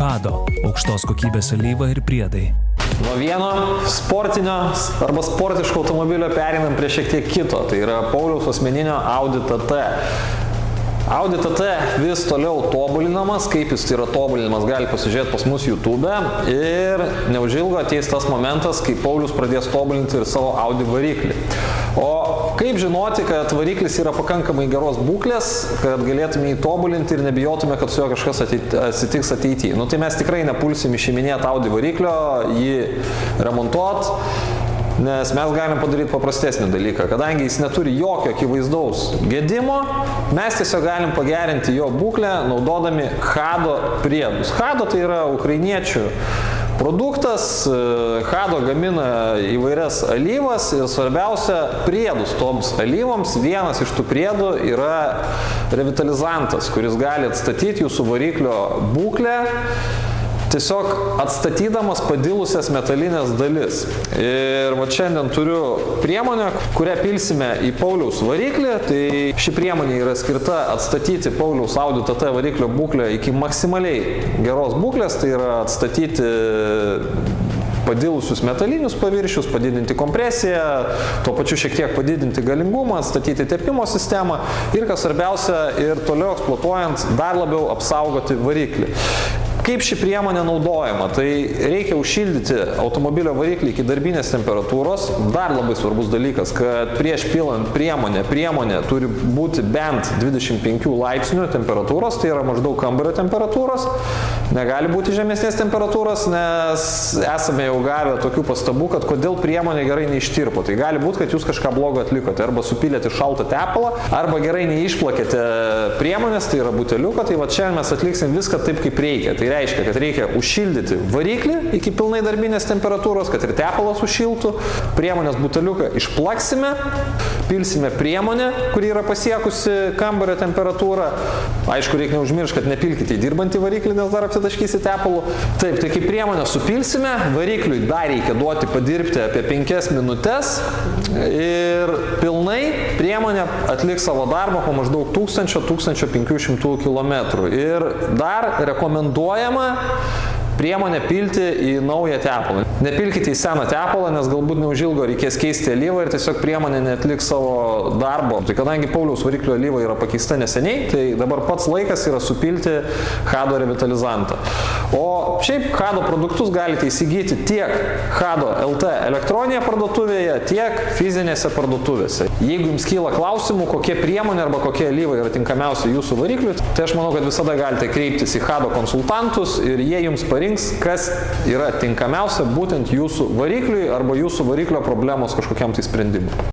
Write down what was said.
Hado – aukštos kokybės alyva ir priedai. Nuo vieno sportinio arba sportiško automobilio pereinam prie šiek tiek kito, tai yra Pauliaus asmeninio Audi TT. Audi TT vis toliau tobulinamas, kaip jis yra tobulinamas, gali pasižiūrėti pas mus YouTube ir neužilgo ateis tas momentas, kai Paulius pradės tobulinti ir savo Audi variklį. O kaip žinoti, kad variklis yra pakankamai geros būklės, kad galėtume jį tobulinti ir nebijotume, kad su juo kažkas atsitiks ateityje. Tai mes tikrai nepulsim išiminėti Audi variklio, jį remontuoti. Nes mes galim padaryti paprastesnį dalyką, kadangi jis neturi jokio akivaizdaus gedimo, mes tiesiog galim pagerinti jo būklę naudodami Hado priedus. Hado tai yra ukrainiečių produktas, Hado gamina įvairias alyvas ir svarbiausia priedus toms alyvoms. Vienas iš tų priedų yra revitalizantas, kuris gali atstatyti jūsų variklio būklę, tiesiog atstatydamas padilusias metalinės dalis. Ir šiandien turiu priemonę, kurią pilsime į Pauliaus variklį. Tai ši priemonė yra skirta atstatyti Pauliaus Audi TT variklio būklę iki maksimaliai geros būklės, tai yra atstatyti padilusius metalinius paviršius, padidinti kompresiją, tuo pačiu šiek tiek padidinti galingumą, atstatyti tepimo sistemą ir, kas svarbiausia, ir toliau eksploatuojant dar labiau apsaugoti variklį. Kaip ši priemonė naudojama? Tai reikia užšildyti automobilio variklį iki darbinės temperatūros. Dar labai svarbus dalykas, kad prieš pilant priemonė turi būti bent 25 laipsnių temperatūros, tai yra maždaug kambario temperatūros. Negali būti žemesnės temperatūros, nes esame jau gavę tokių pastabų, kad kodėl priemonė gerai neištirpo. Tai gali būti, kad jūs kažką blogo atlikote, arba supylėte šaltą tepalą, arba gerai neišplakėte priemonės, tai yra buteliuką. Tai šiandien mes atliksim viską taip, kaip reikia. Tai reiškia, kad reikia užšildyti variklį iki pilnai darbinės temperatūros, kad ir tepalas užšiltų. Priemonės buteliuką išplaksime, pilsime priemonę, kuri yra pasiekusi kambario temperatūrą. Aišku, reikia neužmiršti, kad nepilkite į dirbantį variklį, nes dar apsitaškysi tepalu. Taip, tai kai priemonę supilsime, varikliui dar reikia duoti padirbti apie 5 minutės ir pilnai priemonė atliks savo darbą po maždaug 1000–1500 km. Ir dar rekomenduojama priemonę pilti į naują tepalą. Nepilkite į seną tepalą, nes galbūt neužilgo reikės keisti alyvą ir tiesiog priemonė neatliks savo darbo. Tai kadangi Pauliaus variklio alyva yra pakeista neseniai, tai dabar pats laikas yra supilti Hado revitalizantą. O šiaip Hado produktus galite įsigyti tiek Hado LT elektroninėje parduotuvėje, tiek fizinėse parduotuvėse. Jeigu jums kyla klausimų, kokie priemonė arba kokie alyva yra tinkamiausia jūsų varikliui, tai aš manau, kad visada galite kreiptis į Hado konsultantus ir jie jums parinks, kas yra tinkamiausia būtent jūsų varikliui arba jūsų variklio problemos kažkokiam tai sprendimui.